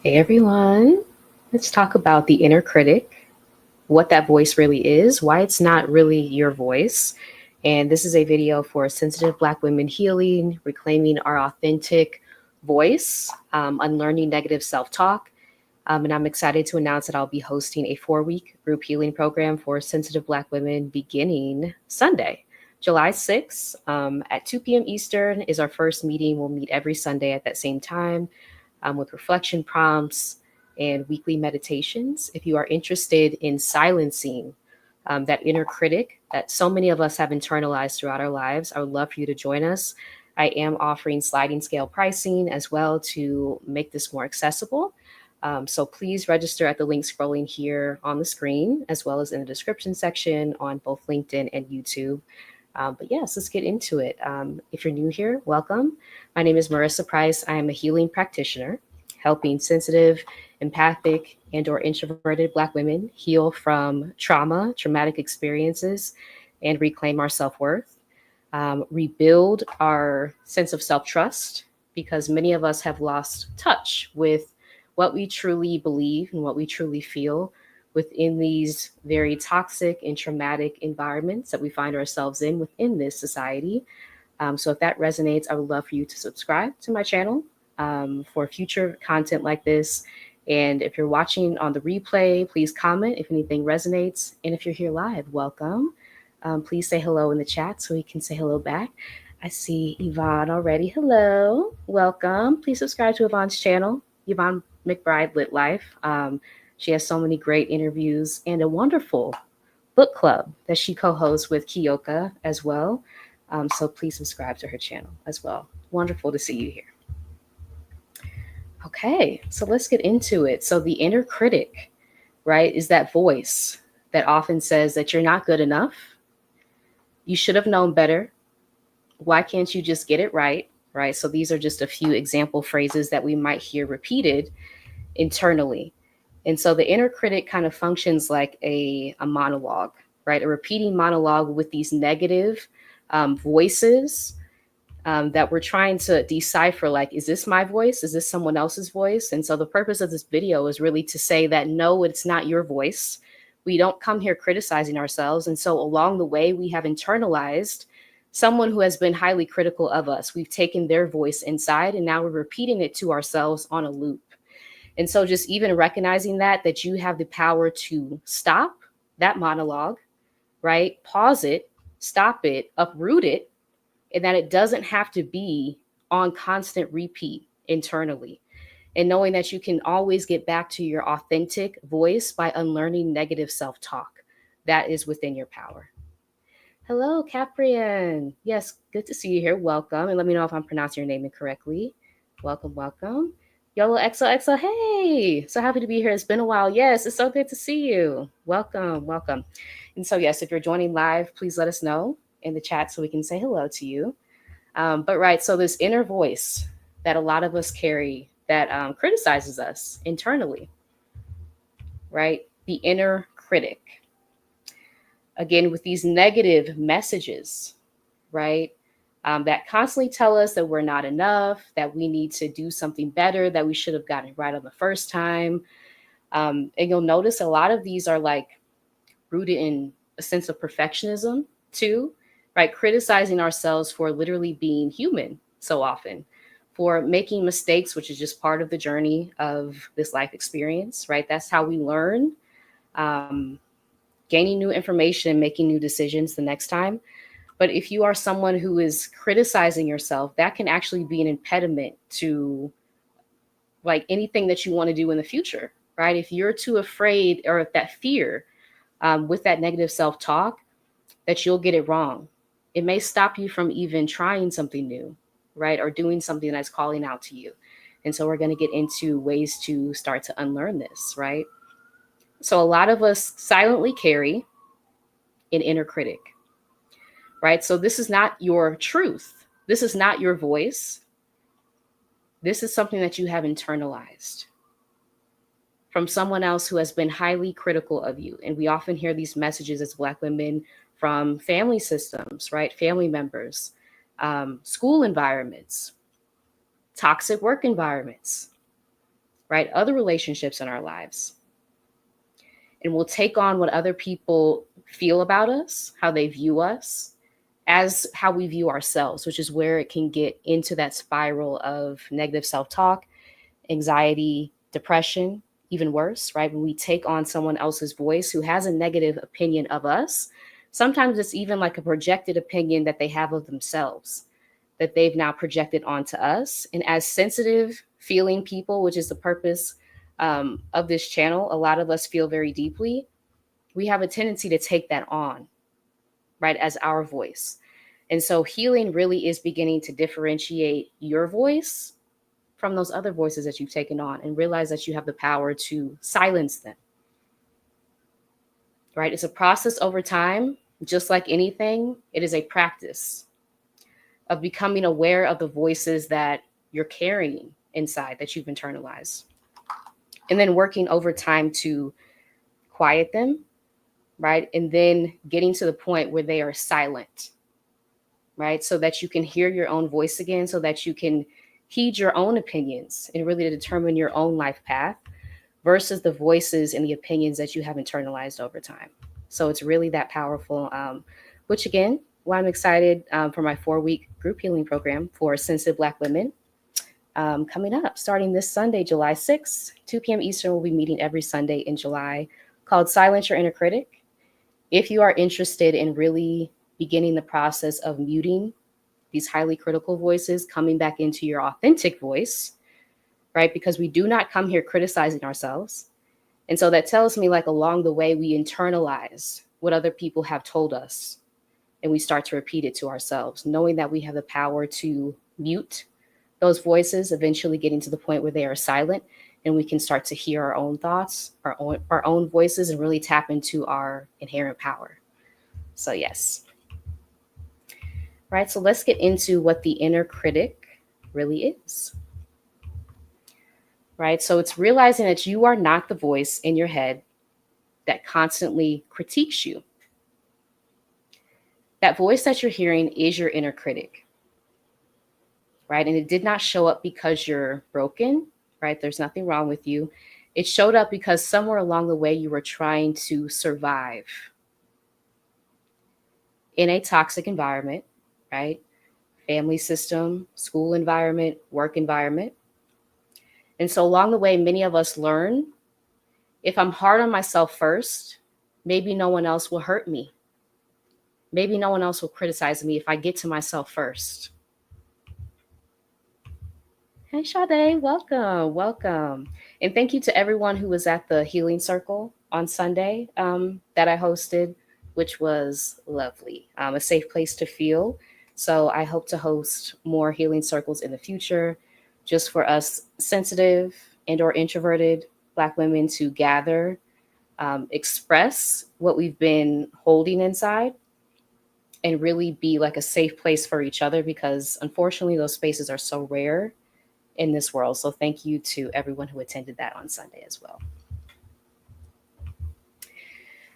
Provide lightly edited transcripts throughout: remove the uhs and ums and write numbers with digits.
Hey everyone, let's talk about the inner critic, what that voice really is, why it's not really your voice. And this is a video for sensitive Black women healing, reclaiming our authentic voice, unlearning negative self talk. And I'm excited to announce that I'll be hosting a 4-week group healing program for sensitive Black women beginning Sunday. July 6th at 2 p.m. Eastern is our first meeting. We'll meet every Sunday at that same time with reflection prompts and weekly meditations. If you are interested in silencing that inner critic that so many of us have internalized throughout our lives, I would love for you to join us. I am offering sliding scale pricing as well to make this more accessible. So please register at the link scrolling here on the screen, as well as in the description section on both LinkedIn and YouTube. But yes, let's get into it. If you're new here, welcome. My name is Marissa Price. I am a healing practitioner, helping sensitive, empathic, and/or introverted Black women heal from trauma, traumatic experiences, and reclaim our self-worth, rebuild our sense of self-trust, because many of us have lost touch with what we truly believe and what we truly feel within these very toxic and traumatic environments that we find ourselves in within this society. So if that resonates, I would love for you to subscribe to my channel for future content like this. And if you're watching on the replay, please comment if anything resonates. And if you're here live, welcome. Please say hello in the chat so we can say hello back. I see Yvonne already. Hello, welcome. Please subscribe to Yvonne's channel, Yvonne McBride Lit Life. She has so many great interviews and a wonderful book club that she co-hosts with Kiyoka as well. So please subscribe to her channel as well. Wonderful to see you here. Okay, so let's get into it. So the inner critic, right, is that voice that often says that you're not good enough. You should have known better. Why can't you just get it right? Right. So these are just a few example phrases that we might hear repeated internally. And so the inner critic kind of functions like a monologue, right? A repeating monologue with these negative voices that we're trying to decipher, like, is this my voice? Is this someone else's voice? And so the purpose of this video is really to say that, no, it's not your voice. We don't come here criticizing ourselves. And so along the way, we have internalized someone who has been highly critical of us. We've taken their voice inside and now we're repeating it to ourselves on a loop. And so just even recognizing that you have the power to stop that monologue, right? Pause it, stop it, uproot it, and that it doesn't have to be on constant repeat internally. And knowing that you can always get back to your authentic voice by unlearning negative self-talk. That is within your power. Hello, Caprian. Yes, good to see you here. Welcome. And let me know if I'm pronouncing your name incorrectly. Welcome, welcome. Yolo XOXO, hey, so happy to be here. It's been a while. Yes, it's so good to see you. Welcome, welcome. And so, yes, if you're joining live, please let us know in the chat so we can say hello to you. But right, so this inner voice that a lot of us carry that criticizes us internally, right? The inner critic. Again, with these negative messages, right? That constantly tell us that we're not enough, that we need to do something better, that we should have gotten it right on the first time. And you'll notice a lot of these are like rooted in a sense of perfectionism too, right? Criticizing ourselves for literally being human so often, for making mistakes, which is just part of the journey of this life experience, right? That's how we learn, gaining new information, making new decisions the next time. But if you are someone who is criticizing yourself, that can actually be an impediment to like anything that you want to do in the future, right? If you're too afraid, or if that fear with that negative self-talk, that you'll get it wrong, it may stop you from even trying something new, right? Or doing something that's calling out to you. And so we're going to get into ways to start to unlearn this, right? So a lot of us silently carry an inner critic, right? So this is not your truth. This is not your voice. This is something that you have internalized from someone else who has been highly critical of you. And we often hear these messages as Black women from family systems, right? Family members, school environments, toxic work environments, right? Other relationships in our lives. And we'll take on what other people feel about us, how they view us, as how we view ourselves, which is where it can get into that spiral of negative self-talk, anxiety, depression, even worse, right? When we take on someone else's voice who has a negative opinion of us, sometimes it's even like a projected opinion that they have of themselves that they've now projected onto us. And as sensitive feeling people, which is the purpose of this channel, a lot of us feel very deeply. We have a tendency to take that on, right, as our voice. And so healing really is beginning to differentiate your voice from those other voices that you've taken on and realize that you have the power to silence them, right? It's a process over time. Just like anything, it is a practice of becoming aware of the voices that you're carrying inside that you've internalized, and then working over time to quiet them, right? And then getting to the point where they are silent, right? So that you can hear your own voice again, so that you can heed your own opinions and really determine your own life path versus the voices and the opinions that you have internalized over time. So it's really that powerful, which again, why I'm excited for my 4-week group healing program for sensitive Black women coming up starting this Sunday, July 6th, 2 p.m. Eastern. We'll be meeting every Sunday in July, called Silence Your Inner Critic. If you are interested in really beginning the process of muting these highly critical voices, coming back into your authentic voice, right? Because we do not come here criticizing ourselves. And so that tells me, like, along the way, we internalize what other people have told us and we start to repeat it to ourselves, knowing that we have the power to mute those voices, eventually getting to the point where they are silent and we can start to hear our own thoughts, our own voices, and really tap into our inherent power. So yes. Right, so let's get into what the inner critic really is. Right, so it's realizing that you are not the voice in your head that constantly critiques you. That voice that you're hearing is your inner critic, right? And it did not show up because you're broken, right? There's nothing wrong with you. It showed up because somewhere along the way you were trying to survive in a toxic environment, right? Family system, school environment, work environment. And so along the way, many of us learn, if I'm hard on myself first, maybe no one else will hurt me. Maybe no one else will criticize me if I get to myself first. Hey, Sade, welcome, welcome. And thank you to everyone who was at the Healing Circle on Sunday that I hosted, which was lovely, a safe place to feel. So I hope to host more healing circles in the future, just for us sensitive and or introverted Black women to gather, express what we've been holding inside, and really be like a safe place for each other, because unfortunately those spaces are so rare in this world. So thank you to everyone who attended that on Sunday as well.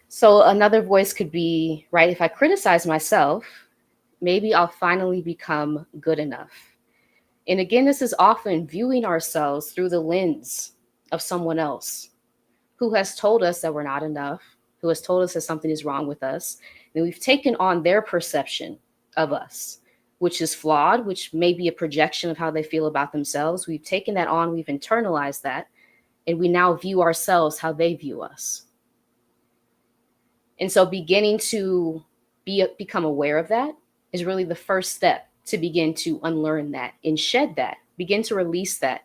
So another voice could be, right, if I criticize myself, maybe I'll finally become good enough. And again, this is often viewing ourselves through the lens of someone else who has told us that we're not enough, who has told us that something is wrong with us. And we've taken on their perception of us, which is flawed, which may be a projection of how they feel about themselves. We've taken that on, we've internalized that, and we now view ourselves how they view us. And so beginning to become aware of that is really the first step to begin to unlearn that and shed that, begin to release that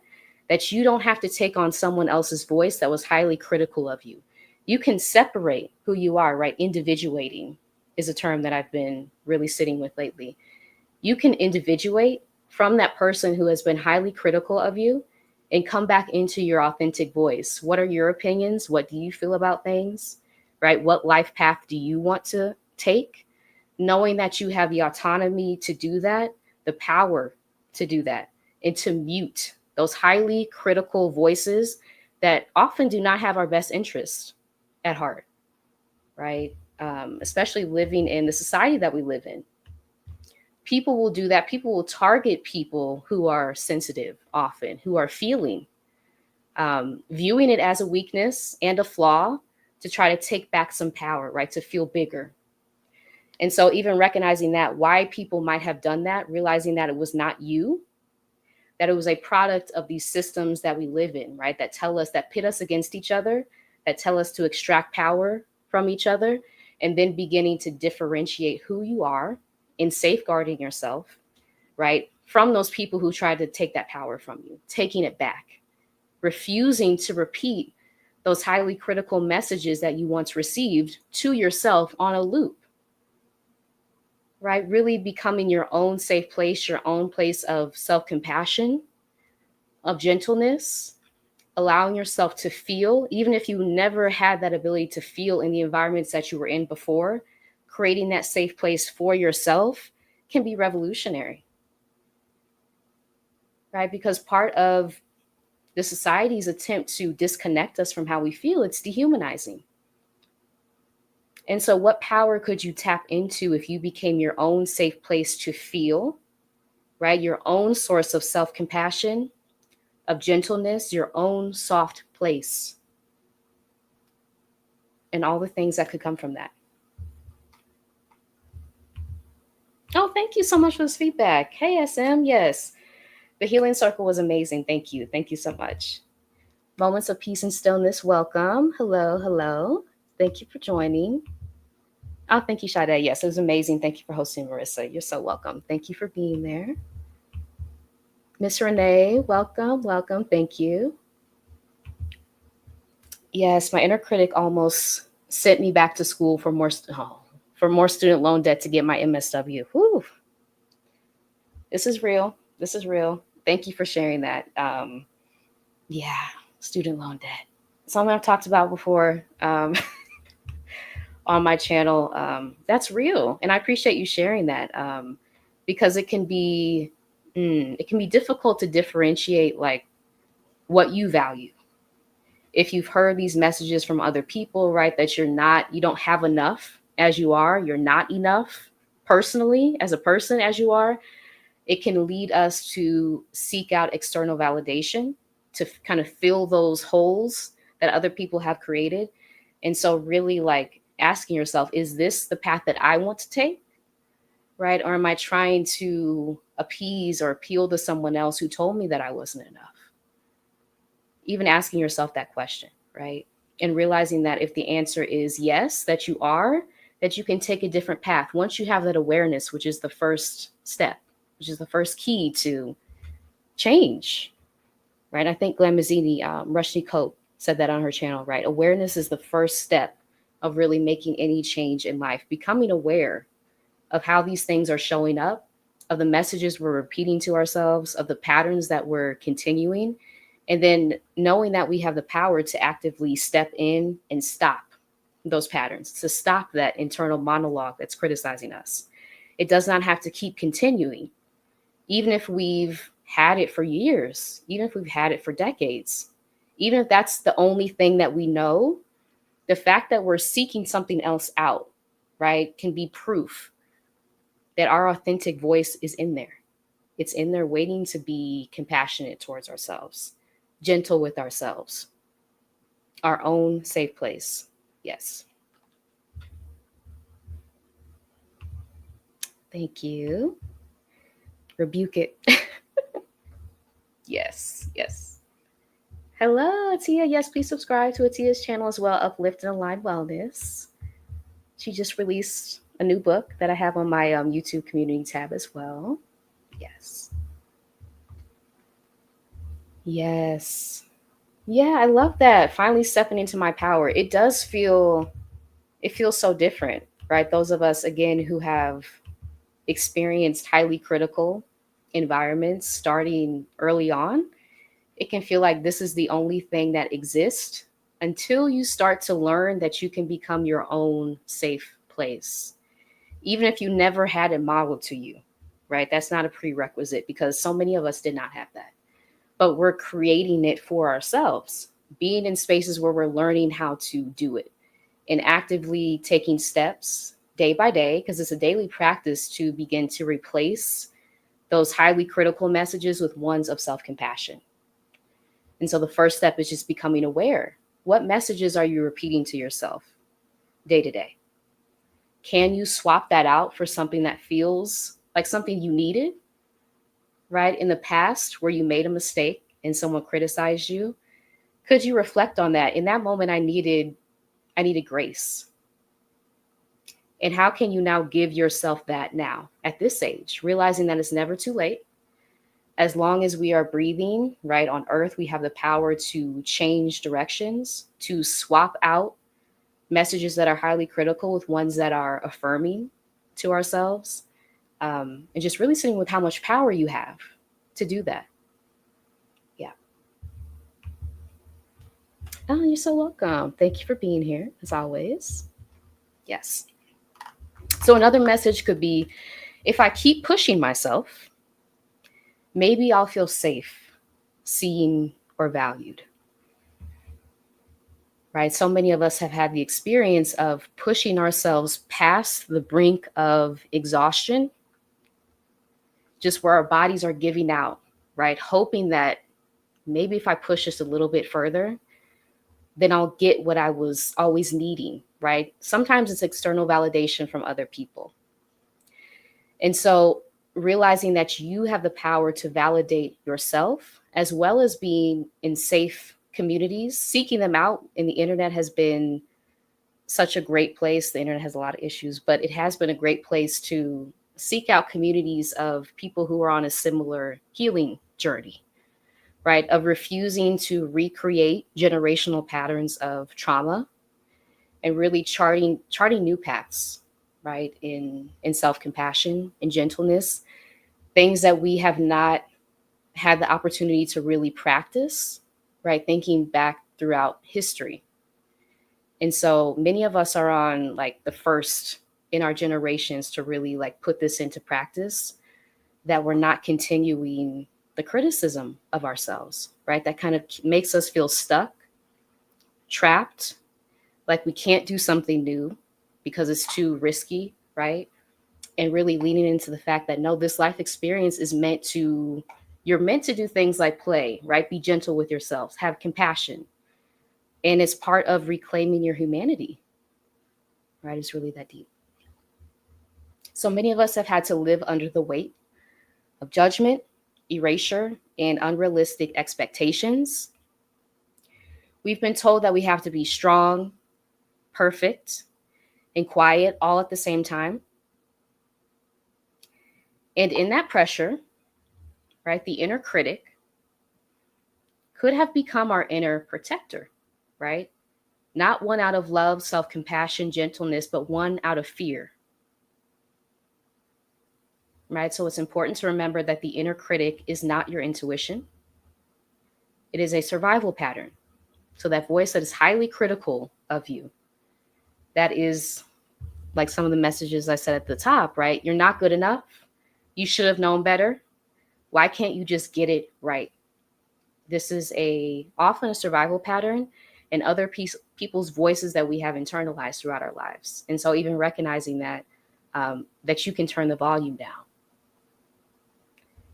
you don't have to take on someone else's voice that was highly critical of you. You can separate who you are, right? Individuating is a term that I've been really sitting with lately. You can individuate from that person who has been highly critical of you and come back into your authentic voice. What are your opinions? What do you feel about things, right? What life path do you want to take? Knowing that you have the autonomy to do that, the power to do that, and to mute those highly critical voices that often do not have our best interest at heart, right? Especially living in the society that we live in. People will do that. People will target people who are sensitive often, who are feeling, viewing it as a weakness and a flaw to try to take back some power, right? To feel bigger. And so even recognizing that why people might have done that, realizing that it was not you, that it was a product of these systems that we live in, right? That tell us, that pit us against each other, that tell us to extract power from each other, and then beginning to differentiate who you are in safeguarding yourself, right? From those people who tried to take that power from you, taking it back, refusing to repeat those highly critical messages that you once received to yourself on a loop, right? Really becoming your own safe place, your own place of self-compassion, of gentleness, allowing yourself to feel, even if you never had that ability to feel in the environments that you were in before, creating that safe place for yourself can be revolutionary, right? Because part of the society's attempt to disconnect us from how we feel, it's dehumanizing. And so what power could you tap into if you became your own safe place to feel, right? Your own source of self-compassion, of gentleness, your own soft place, and all the things that could come from that. Oh, thank you so much for this feedback. Hey, SM, yes. The healing circle was amazing. Thank you. Thank you so much. Moments of peace and stillness, welcome. Hello, hello. Thank you for joining. Oh, thank you, Sade. Yes, it was amazing. Thank you for hosting, Marissa. You're so welcome. Thank you for being there. Miss Renee, welcome, welcome. Thank you. Yes, my inner critic almost sent me back to school for more student loan debt to get my MSW. Whew. This is real. This is real. Thank you for sharing that. Yeah, student loan debt. Something I've talked about before on my channel. That's real, and I appreciate you sharing that because it can be difficult to differentiate like what you value. If you've heard these messages from other people, right, that you don't have enough as you are, you're not enough personally as a person as you are, it can lead us to seek out external validation to kind of fill those holes that other people have created. And so really like asking yourself, is this the path that I want to take? Right? Or am I trying to appease or appeal to someone else who told me that I wasn't enough? Even asking yourself that question, right? And realizing that if the answer is yes, that you are, that you can take a different path. Once you have that awareness, which is the first step, which is the first key to change, right? I think Glenn Mazzini, Rushni Cope said that on her channel, right? Awareness is the first step of really making any change in life, becoming aware of how these things are showing up, of the messages we're repeating to ourselves, of the patterns that we're continuing, and then knowing that we have the power to actively step in and stop those patterns, to stop that internal monologue that's criticizing us. It does not have to keep continuing. Even if we've had it for years, even if we've had it for decades, even if that's the only thing that we know, the fact that we're seeking something else out, right, can be proof that our authentic voice is in there. It's in there waiting to be compassionate towards ourselves, gentle with ourselves, our own safe place. Yes. Thank you. Rebuke it. Yes, yes. Hello, Atia. Yes, please subscribe to Atia's channel as well, Uplift and Aligned Wellness. She just released a new book that I have on my YouTube community tab as well. Yes. Yes. Yeah, I love that. Finally stepping into my power. It feels so different, right? Those of us, again, who have experienced highly critical environments starting early on, it can feel like this is the only thing that exists until you start to learn that you can become your own safe place. Even if you never had it modeled to you, right? That's not a prerequisite because so many of us did not have that. But we're creating it for ourselves, being in spaces where we're learning how to do it and actively taking steps day by day, because it's a daily practice to begin to replace those highly critical messages with ones of self-compassion. And so the first step is just becoming aware. What messages are you repeating to yourself day to day? Can you swap that out for something that feels like something you needed, right? In the past where you made a mistake and someone criticized you, could you reflect on that? In that moment, I needed grace. And how can you now give yourself that now at this age, realizing that it's never too late? As long as we are breathing, right, on earth, we have the power to change directions, to swap out messages that are highly critical with ones that are affirming to ourselves. And just really sitting with how much power you have to do that. Yeah. Oh, you're so welcome. Thank you for being here, as always. Yes. So another message could be, if I keep pushing myself, maybe I'll feel safe, seen, or valued. Right? So many of us have had the experience of pushing ourselves past the brink of exhaustion, just where our bodies are giving out, right? Hoping that maybe if I push just a little bit further, then I'll get what I was always needing, right? Sometimes it's external validation from other people. And so realizing that you have the power to validate yourself, as well as being in safe communities, seeking them out in the internet has been such a great place. The internet has a lot of issues, but it has been a great place to seek out communities of people who are on a similar healing journey, right? Of refusing to recreate generational patterns of trauma and really charting new paths, right? In self-compassion and gentleness, things that we have not had the opportunity to really practice, right? Thinking back throughout history. And so many of us are on like the first in our generations to really like put this into practice, that we're not continuing the criticism of ourselves, right? That kind of makes us feel stuck, trapped, like we can't do something new because it's too risky, right? And really leaning into the fact that no, this life experience is you're meant to do things like play, right? Be gentle with yourselves, have compassion. And it's part of reclaiming your humanity, right? It's really that deep. So many of us have had to live under the weight of judgment, erasure, and unrealistic expectations. We've been told that we have to be strong, perfect, and quiet all at the same time. And in that pressure, right, the inner critic could have become our inner protector, right? Not one out of love, self-compassion, gentleness, but one out of fear, right? So it's important to remember that the inner critic is not your intuition. It is a survival pattern. So that voice that is highly critical of you, that is like some of the messages I said at the top, right? You're not good enough. You should have known better. Why can't you just get it right? This is often a survival pattern and other people's voices that we have internalized throughout our lives. And so even recognizing that, that you can turn the volume down.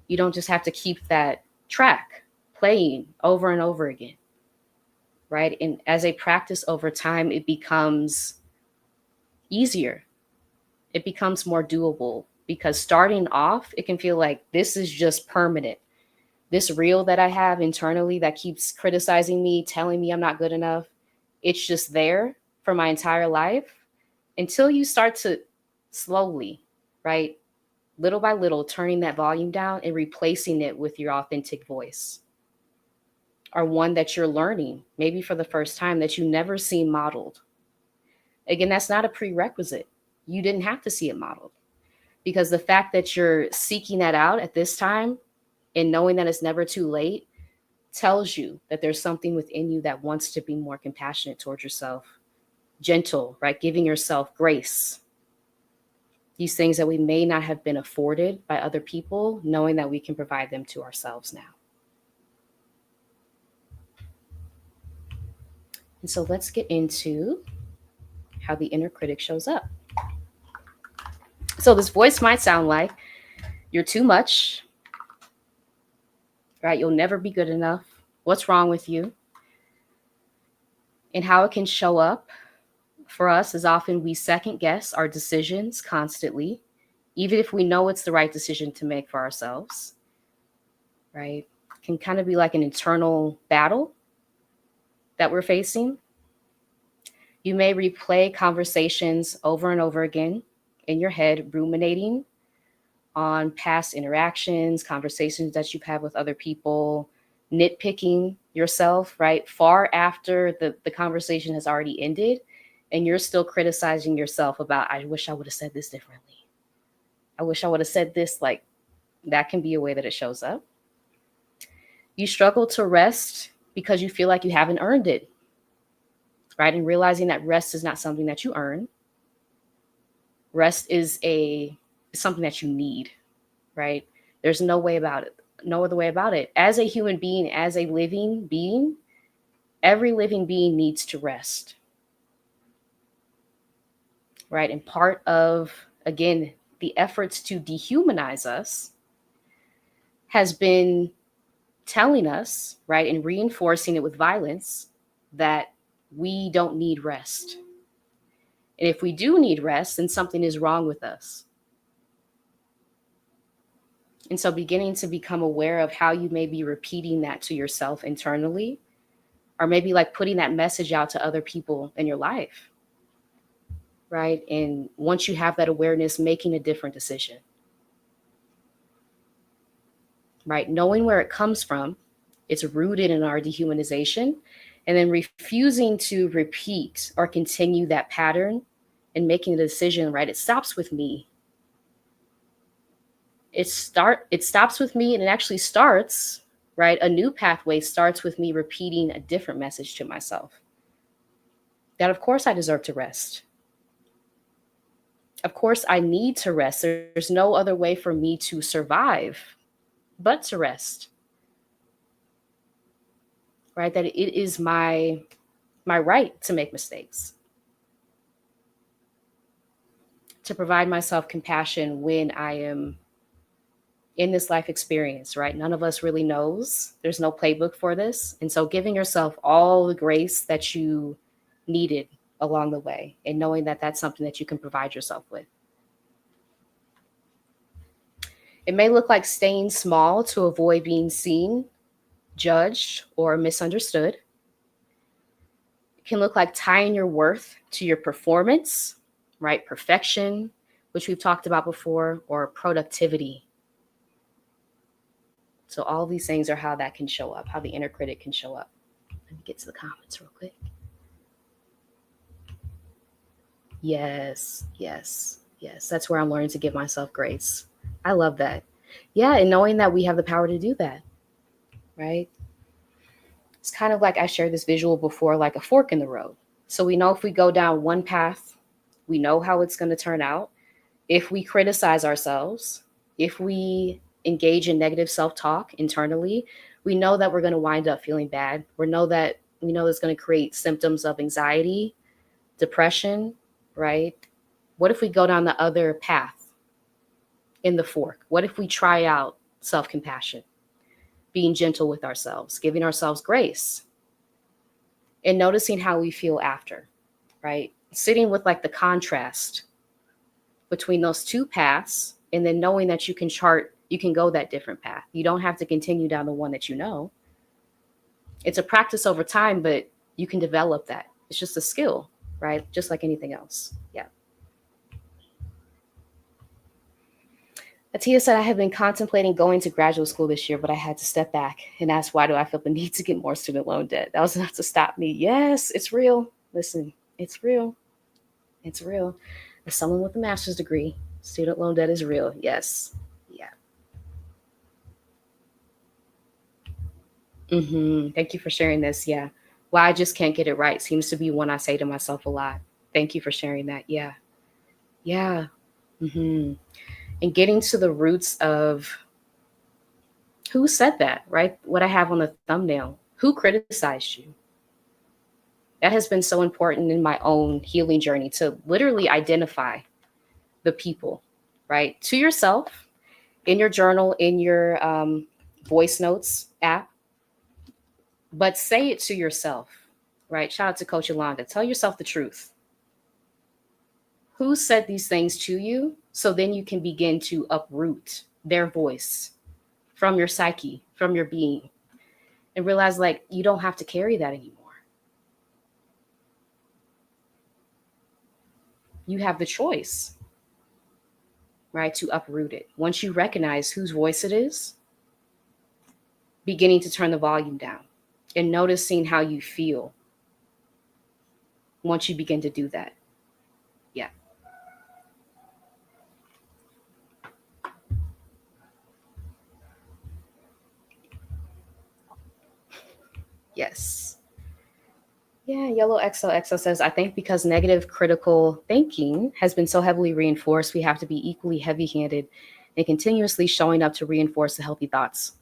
You don't just have to keep that track playing over and over again, right? And as a practice over time, it becomes easier. It becomes more doable, because starting off, it can feel like this is just permanent. This reel that I have internally that keeps criticizing me, telling me I'm not good enough, it's just there for my entire life, until you start to slowly, right, little by little, turning that volume down and replacing it with your authentic voice, or one that you're learning, maybe for the first time, that you never seen modeled. Again, that's not a prerequisite. You didn't have to see it modeled, because the fact that you're seeking that out at this time and knowing that it's never too late tells you that there's something within you that wants to be more compassionate towards yourself, gentle, right? Giving yourself grace. These things that we may not have been afforded by other people, knowing that we can provide them to ourselves now. And so let's get into how the inner critic shows up. So this voice might sound like you're too much, right? You'll never be good enough. what's wrong with you, and how it can show up for us is often we second guess our decisions constantly, even if we know it's the right decision to make for ourselves, right? It can kind of be like an internal battle that we're facing. You may replay conversations over and over again in your head, ruminating on past interactions, conversations that you've had with other people, nitpicking yourself, right? Far after the conversation has already ended, and you're still criticizing yourself about, I wish I would have said this differently. I wish I would have said this. Like, that can be a way that it shows up. You struggle to rest because you feel like you haven't earned it, right? And realizing that rest is not something that you earn. Rest is something that you need, right? There's no way about it. No other way about it. As a human being, as a living being, every living being needs to rest, right? And part of, again, the efforts to dehumanize us has been telling us, right, and reinforcing it with violence, that we don't need rest. And if we do need rest, then something is wrong with us. And so beginning to become aware of how you may be repeating that to yourself internally, or maybe like putting that message out to other people in your life, right? And once you have that awareness, making a different decision, right? Knowing where it comes from, it's rooted in our dehumanization, and then refusing to repeat or continue that pattern and making a decision, right? It stops with me. It stops with me, and it actually starts, right? A new pathway starts with me repeating a different message to myself. That of course I deserve to rest. Of course I need to rest. There's no other way for me to survive but to rest. Right? That it is my right to make mistakes. To provide myself compassion when I am in this life experience, right? None of us really knows. There's no playbook for this. And so giving yourself all the grace that you needed along the way, and knowing that that's something that you can provide yourself with. It may look like staying small to avoid being seen, judged, or misunderstood. It can look like tying your worth to your performance, right? Perfection, which we've talked about before, or productivity. So all these things are how that can show up, how the inner critic can show up. Let me get to the comments real quick. Yes. That's where I'm learning to give myself grace. I love that. Yeah, and knowing that we have the power to do that, right? It's kind of like I shared this visual before, like a fork in the road. So we know if we go down one path, we know how it's going to turn out. If we criticize ourselves, if we engage in negative self-talk internally, we know that we're going to wind up feeling bad. We know it's going to create symptoms of anxiety, depression, right? What if we go down the other path in the fork? What if we try out self-compassion, being gentle with ourselves, giving ourselves grace, and noticing how we feel after, right? Sitting with like the contrast between those two paths, and then knowing that you can go that different path. You don't have to continue down the one that you know. It's a practice over time, but you can develop that. It's just a skill, right? Just like anything else. Yeah. Atia said, I have been contemplating going to graduate school this year, but I had to step back and ask, why do I feel the need to get more student loan debt? That was enough to stop me. Yes, it's real. Listen, it's real. It's real. As someone with a master's degree, student loan debt is real. Yes. Yeah. Thank you for sharing this. Yeah. Why I just can't get it right seems to be one I say to myself a lot. Thank you for sharing that. Yeah. Yeah. And getting to the roots of who said that, right? What I have on the thumbnail. Who criticized you? That has been so important in my own healing journey, to literally identify the people, right? To yourself, in your journal, in your voice notes app, But say it to yourself, right? Shout out to Coach Yolanda. Tell yourself the truth. Who said these things to you? So then you can begin to uproot their voice from your psyche, from your being, and realize like you don't have to carry that anymore. You have the choice, right, to uproot it. Once you recognize whose voice it is, beginning to turn the volume down and noticing how you feel once you begin to do that. Yeah. Yes. Yeah, Yellow XOXO says, I think because negative critical thinking has been so heavily reinforced, we have to be equally heavy handed and continuously showing up to reinforce the healthy thoughts.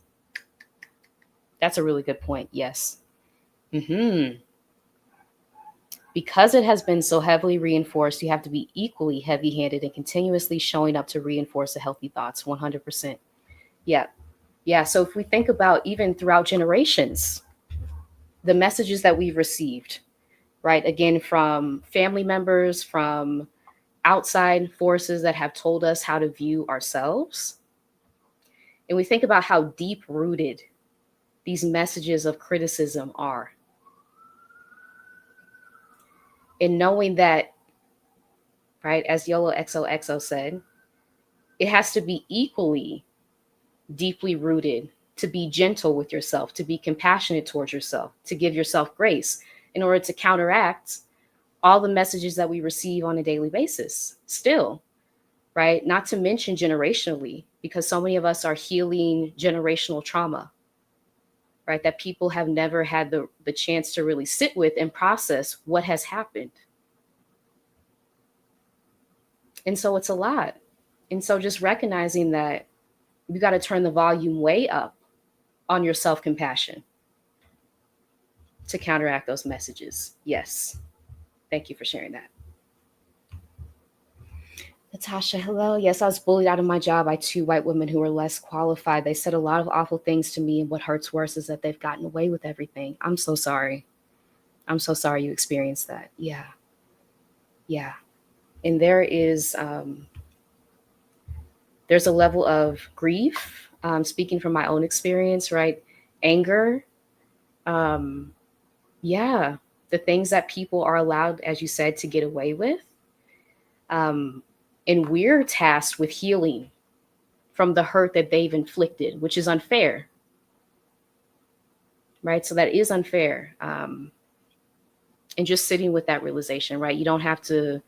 That's a really good point. Yes. Because it has been so heavily reinforced, you have to be equally heavy handed and continuously showing up to reinforce the healthy thoughts. 100%. Yeah. Yeah. So if we think about even throughout generations, the messages that we've received, right? Again, from family members, from outside forces that have told us how to view ourselves. And we think about how deep rooted these messages of criticism are. And knowing that, right, as Yolo XOXO said, it has to be equally deeply rooted to be gentle with yourself, to be compassionate towards yourself, to give yourself grace in order to counteract all the messages that we receive on a daily basis still, right? Not to mention generationally, because so many of us are healing generational trauma, right? That people have never had the chance to really sit with and process what has happened. And so it's a lot. And so just recognizing that you got to turn the volume way up on your self-compassion to counteract those messages. Yes. Thank you for sharing that. Natasha, hello. Yes, I was bullied out of my job by two white women who were less qualified. They said a lot of awful things to me, and what hurts worse is that they've gotten away with everything. I'm so sorry. I'm so sorry you experienced that. Yeah. Yeah. And there's a level of grief, speaking from my own experience, right? Anger. Yeah. The things that people are allowed, as you said, to get away with. And we're tasked with healing from the hurt that they've inflicted, which is unfair. Right? So that is unfair. And just sitting with that realization, right? You don't have to,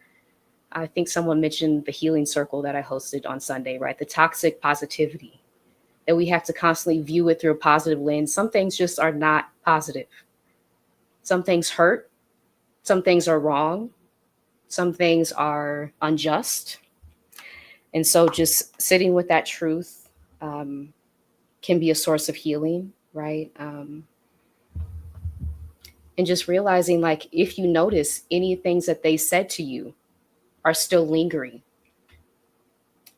I think someone mentioned the healing circle that I hosted on Sunday, right? The toxic positivity, that we have to constantly view it through a positive lens. Some things just are not positive. Some things hurt. Some things are wrong. Some things are unjust. And so just sitting with that truth can be a source of healing, right? And just realizing, like, if you notice any things that they said to you are still lingering,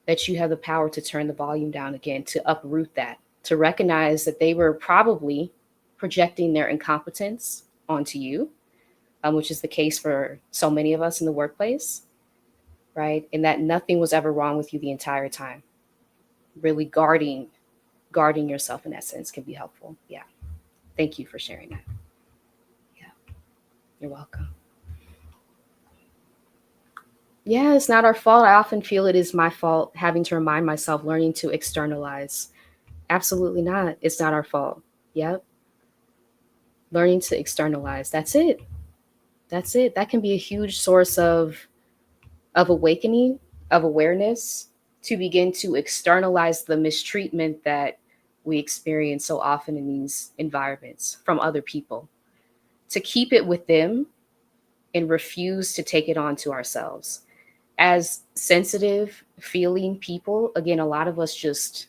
that you have the power to turn the volume down again, to uproot that, to recognize that they were probably projecting their incompetence onto you, which is the case for so many of us in the workplace, right? And that nothing was ever wrong with you the entire time. Really guarding yourself in that sense can be helpful. Yeah. Thank you for sharing that. Yeah. You're welcome. Yeah, it's not our fault. I often feel it is my fault, having to remind myself, learning to externalize. Absolutely not. It's not our fault. Yep. Learning to externalize. That's it. That's it. That can be a huge source of awakening, of awareness, to begin to externalize the mistreatment that we experience so often in these environments from other people. To keep it with them and refuse to take it on to ourselves. As sensitive, feeling people, again, a lot of us just,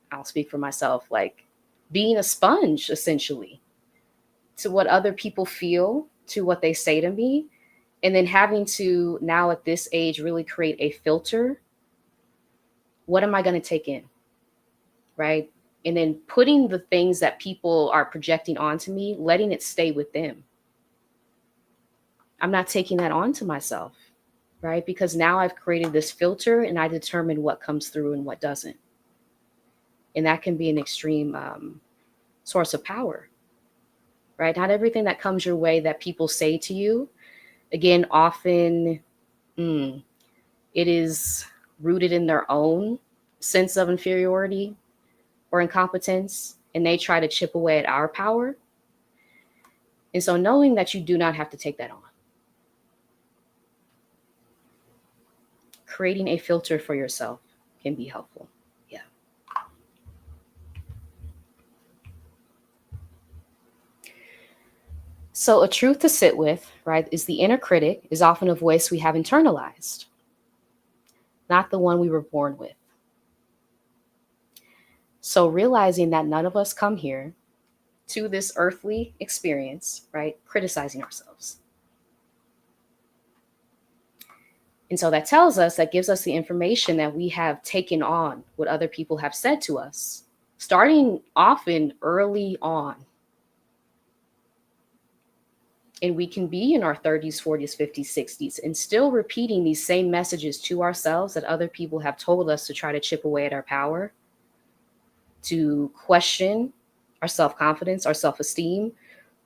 I'll speak for myself, like being a sponge, essentially, to what other people feel, to what they say to me, and then having to now at this age really create a filter. What am I going to take in? Right? And then putting the things that people are projecting onto me, letting it stay with them. I'm not taking that onto myself, right? Because now I've created this filter and I determine what comes through and what doesn't. And that can be an extreme source of power, right? Not everything that comes your way that people say to you, again, often it is rooted in their own sense of inferiority or incompetence, and they try to chip away at our power. And so knowing that you do not have to take that on. Creating a filter for yourself can be helpful. Yeah. So a truth to sit with, right, is the inner critic is often a voice we have internalized, not the one we were born with. So realizing that none of us come here to this earthly experience, right, criticizing ourselves. And so that tells us, that gives us the information that we have taken on what other people have said to us, starting often early on. And we can be in our 30s, 40s, 50s, 60s, and still repeating these same messages to ourselves that other people have told us to try to chip away at our power, to question our self-confidence, our self-esteem,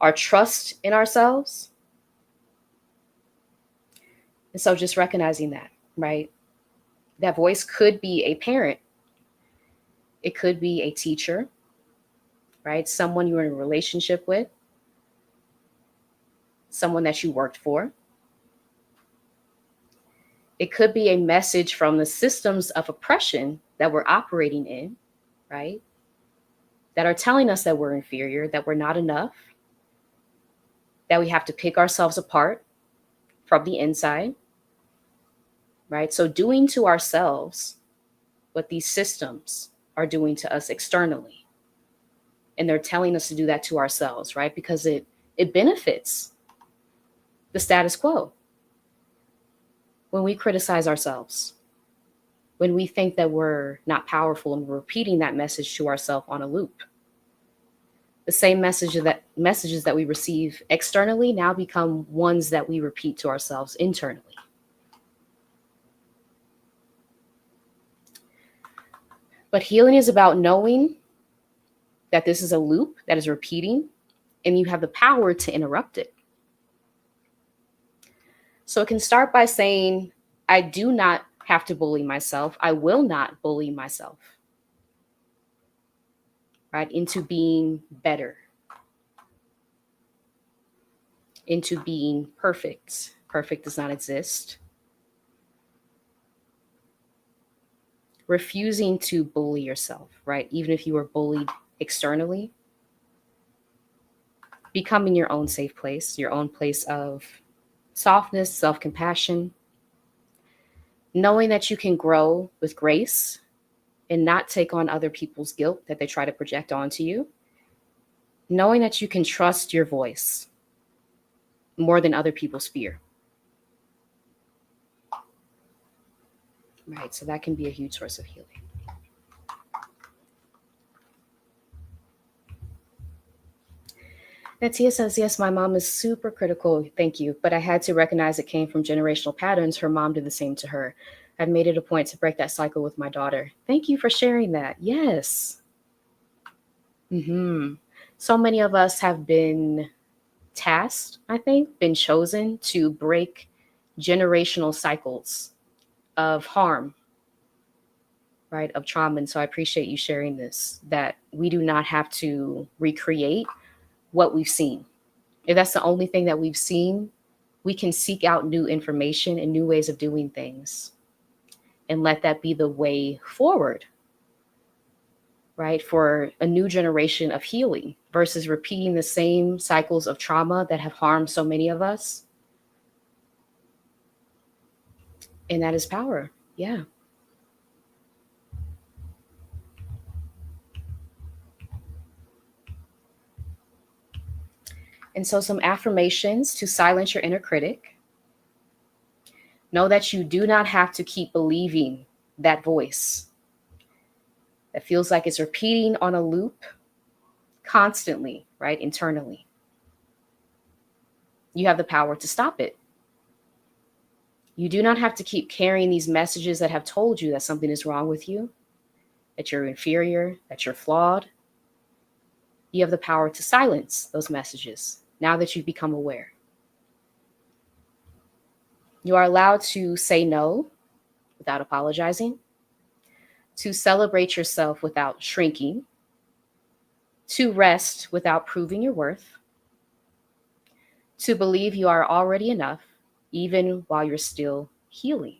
our trust in ourselves. And so just recognizing that, right? That voice could be a parent. It could be a teacher, right? Someone you're in a relationship with, someone that you worked for. It could be a message from the systems of oppression that we're operating in, right? That are telling us that we're inferior, that we're not enough, that we have to pick ourselves apart from the inside, right? So doing to ourselves what these systems are doing to us externally. And they're telling us to do that to ourselves, right? Because it benefits the status quo. When we criticize ourselves, when we think that we're not powerful and we're repeating that message to ourselves on a loop, the same messages that we receive externally now become ones that we repeat to ourselves internally. But healing is about knowing that this is a loop that is repeating, and you have the power to interrupt it. So it can start by saying, I do not have to bully myself. I will not bully myself, right? Into being better, into being perfect. Perfect does not exist. Refusing to bully yourself, right? Even if you were bullied externally. Becoming your own safe place, your own place of softness, self-compassion. Knowing that you can grow with grace and not take on other people's guilt that they try to project onto you. Knowing that you can trust your voice more than other people's fear. Right, so that can be a huge source of healing. Natia says, yes, my mom is super critical, thank you, but I had to recognize it came from generational patterns. Her mom did the same to her. I've made it a point to break that cycle with my daughter. Thank you for sharing that. Yes. So many of us have been tasked, I think, been chosen to break generational cycles of harm, right, of trauma. And so I appreciate you sharing this, that we do not have to recreate what we've seen. If that's the only thing that we've seen, we can seek out new information and new ways of doing things and let that be the way forward, right, for a new generation of healing versus repeating the same cycles of trauma that have harmed so many of us. And that is power. Yeah. And so some affirmations to silence your inner critic. Know that you do not have to keep believing that voice that feels like it's repeating on a loop constantly, right, internally, you have the power to stop it. You do not have to keep carrying these messages that have told you that something is wrong with you, that you're inferior, that you're flawed. You have the power to silence those messages now that you've become aware. You are allowed to say no without apologizing, to celebrate yourself without shrinking, to rest without proving your worth, to believe you are already enough, even while you're still healing.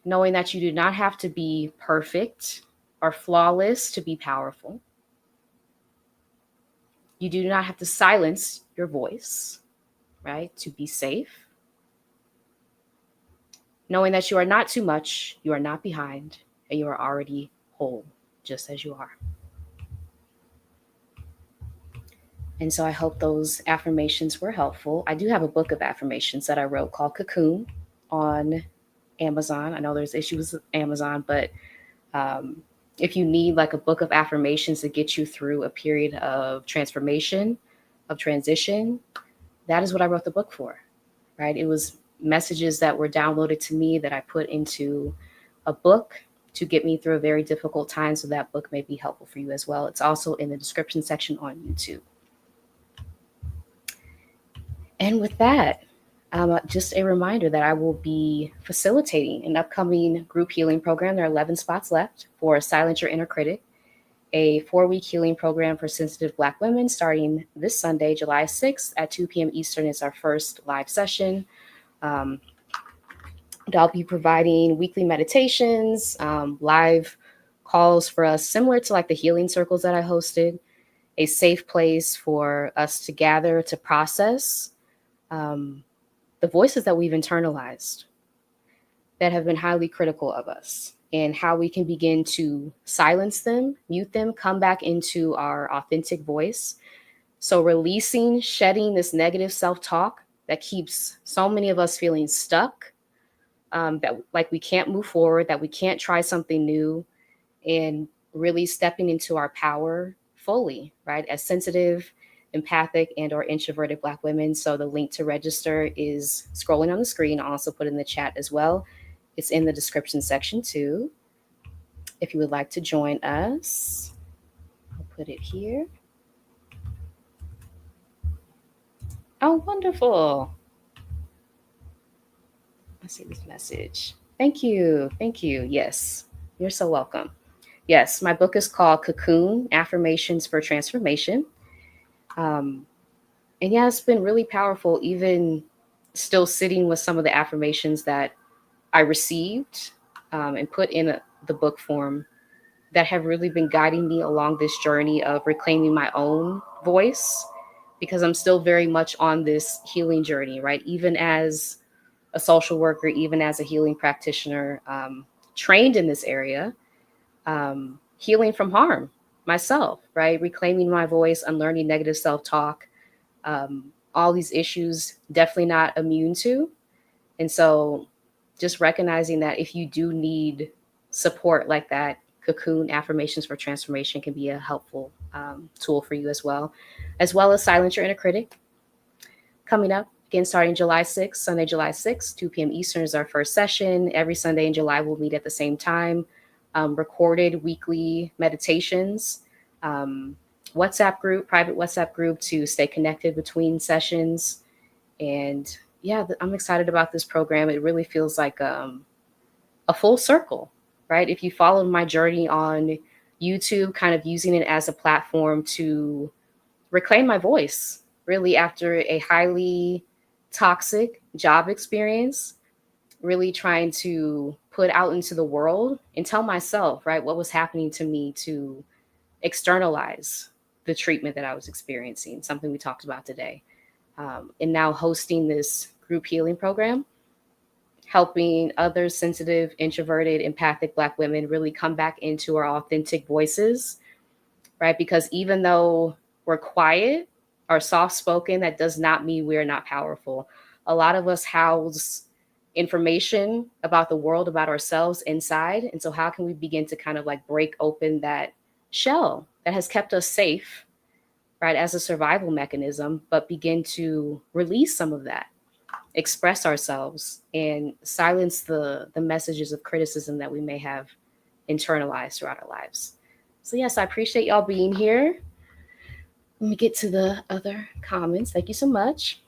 Knowing that you do not have to be perfect or flawless to be powerful. You do not have to silence your voice, right, to be safe. Knowing that you are not too much, you are not behind, and you are already whole, just as you are. And so I hope those affirmations were helpful. I do have a book of affirmations that I wrote called Cocoon on Amazon. I know there's issues with Amazon, but if you need like a book of affirmations to get you through a period of transformation, of transition, that is what I wrote the book for, right? It was messages that were downloaded to me that I put into a book to get me through a very difficult time. So that book may be helpful for you as well. It's also in the description section on YouTube. And with that, just a reminder that I will be facilitating an upcoming group healing program. There are 11 spots left for Silence Your Inner Critic, a 4-week healing program for sensitive Black women starting this Sunday, July 6th at 2 p.m. Eastern is our first live session. I'll be providing weekly meditations, live calls for us, similar to like the healing circles that I hosted, a safe place for us to gather to process the voices that we've internalized that have been highly critical of us, and how we can begin to silence them, mute them, come back into our authentic voice. So releasing, shedding this negative self-talk that keeps so many of us feeling stuck, that like we can't move forward, that we can't try something new, and really stepping into our power fully, right? As sensitive, empathic, and or introverted Black women. So the link to register is scrolling on the screen. I'll also put in the chat as well. It's in the description section too. If you would like to join us, I'll put it here. Oh, wonderful. I see this message. Thank you. Thank you. Yes, you're so welcome. Yes, my book is called Cocoon, Affirmations for Transformation. And yeah, it's been really powerful, even still sitting with some of the affirmations that I received and put in the book form that have really been guiding me along this journey of reclaiming my own voice, because I'm still very much on this healing journey, right? Even as a social worker, even as a healing practitioner, trained in this area, healing from harm myself, right? Reclaiming my voice, unlearning negative self-talk, all these issues, definitely not immune to. And so just recognizing that if you do need support like that, Cocoon Affirmations for Transformation can be a helpful tool for you as well as Silence Your Inner Critic. Coming up, again, starting July 6th, Sunday, July 6th, 2 p.m. Eastern is our first session. Every Sunday in July, we'll meet at the same time. Recorded weekly meditations, WhatsApp group, private WhatsApp group to stay connected between sessions. And yeah, I'm excited about this program. It really feels like a full circle, right? If you followed my journey on YouTube, kind of using it as a platform to reclaim my voice, really after a highly toxic job experience, really trying to put out into the world and tell myself, right, what was happening to me, to externalize the treatment that I was experiencing, something we talked about today. And now hosting this group healing program, helping other sensitive, introverted, empathic Black women really come back into our authentic voices, right? Because even though we're quiet or soft-spoken, that does not mean we're not powerful. A lot of us house information about the world, about ourselves inside. And so how can we begin to kind of like break open that shell that has kept us safe, right, as a survival mechanism, but begin to release some of that, express ourselves, and silence the messages of criticism that we may have internalized throughout our lives. So yes, I appreciate y'all being here. Let me get to the other comments. Thank you so much.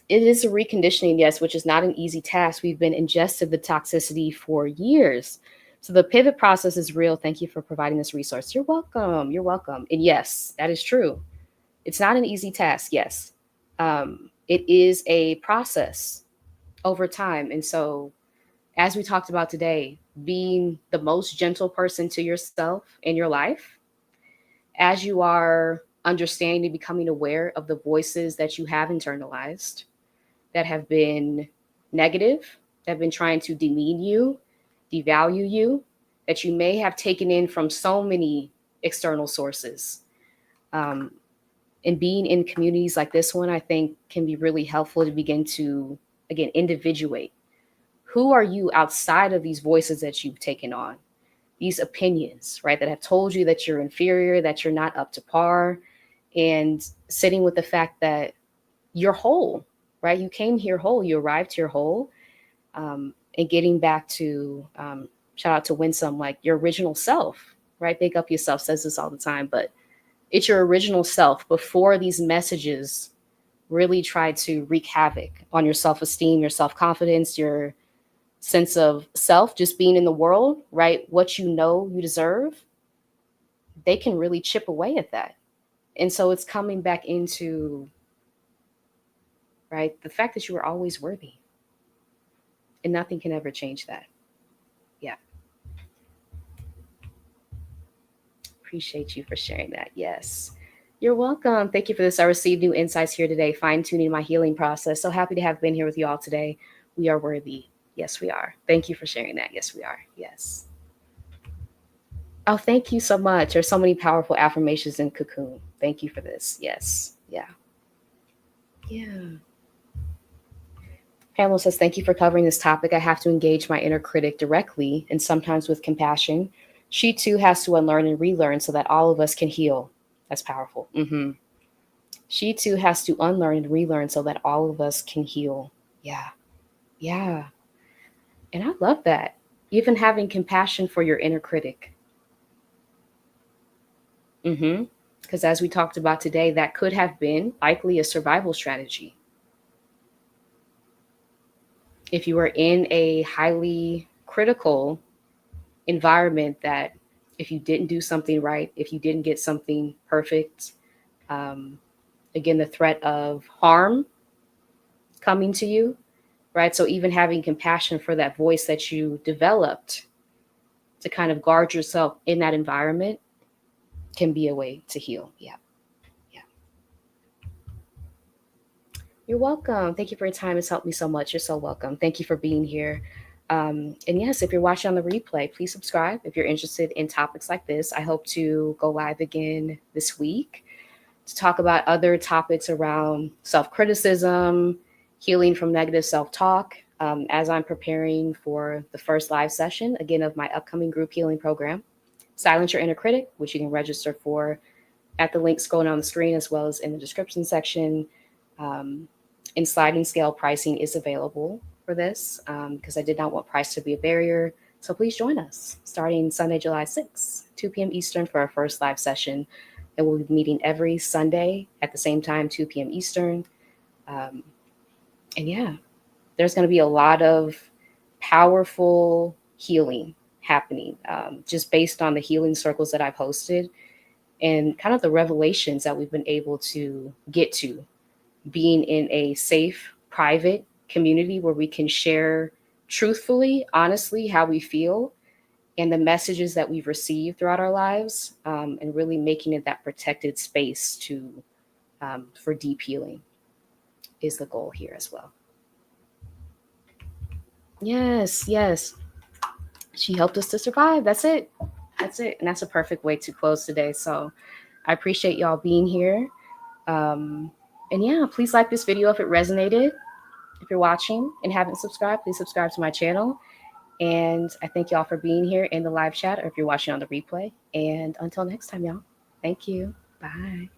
It is a reconditioning, yes, which is not an easy task. We've been ingested the toxicity for years. So the pivot process is real. Thank you for providing this resource. You're welcome. You're welcome. And yes, that is true. It's not an easy task. Yes. It is a process over time. And so, as we talked about today, being the most gentle person to yourself in your life, as you are understanding and becoming aware of the voices that you have internalized that have been negative, that have been trying to demean you, devalue you, that you may have taken in from so many external sources. And being in communities like this one, I think can be really helpful to begin to, again, individuate. Who are you outside of these voices that you've taken on? These opinions, right, that have told you that you're inferior, that you're not up to par, and sitting with the fact that you're whole, right? You came here whole, you arrived here whole, and getting back to, shout out to Winsome, like your original self, right? Big up yourself, says this all the time, but it's your original self before these messages really try to wreak havoc on your self-esteem, your self-confidence, your sense of self, just being in the world, right? What you know you deserve, they can really chip away at that. And so it's coming back into, right, the fact that you are always worthy. And nothing can ever change that. Yeah. Appreciate you for sharing that. Yes. You're welcome. Thank you for this. I received new insights here today, fine-tuning my healing process. So happy to have been here with you all today. We are worthy. Yes, we are. Thank you for sharing that. Yes, we are. Yes. Oh, thank you so much. There's so many powerful affirmations in Cocoon. Thank you for this. Yes. Yeah. Yeah. Pamela says, thank you for covering this topic. I have to engage my inner critic directly and sometimes with compassion. She too has to unlearn and relearn so that all of us can heal. That's powerful. She too has to unlearn and relearn so that all of us can heal. Yeah. Yeah. And I love that. Even having compassion for your inner critic. Because as we talked about today, that could have been likely a survival strategy. If you were in a highly critical environment, that if you didn't do something right, if you didn't get something perfect, again, the threat of harm coming to you, right? So even having compassion for that voice that you developed to kind of guard yourself in that environment can be a way to heal. Yeah. Yeah. You're welcome. Thank you for your time. It's helped me so much. You're so welcome. Thank you for being here. And yes, if you're watching on the replay, please subscribe if you're interested in topics like this. I hope to go live again this week to talk about other topics around self-criticism, healing from negative self-talk, as I'm preparing for the first live session, again, of my upcoming group healing program, Silence Your Inner Critic, which you can register for at the links going on the screen as well as in the description section. And sliding scale pricing is available for this because I did not want price to be a barrier. So please join us starting Sunday, July 6th, 2 p.m. Eastern for our first live session. And we'll be meeting every Sunday at the same time, 2 p.m. Eastern. And yeah, there's going to be a lot of powerful healing happening just based on the healing circles that I've hosted and kind of the revelations that we've been able to get to being in a safe, private community where we can share truthfully, honestly, how we feel and the messages that we've received throughout our lives, and really making it that protected space to for deep healing is the goal here as well. Yes, yes. She helped us to survive. That's it. That's it. And that's a perfect way to close today. So I appreciate y'all being here. And yeah, please like this video if it resonated. If you're watching and haven't subscribed, please subscribe to my channel. And I thank y'all for being here in the live chat, or if you're watching on the replay. And until next time, y'all, thank you. Bye.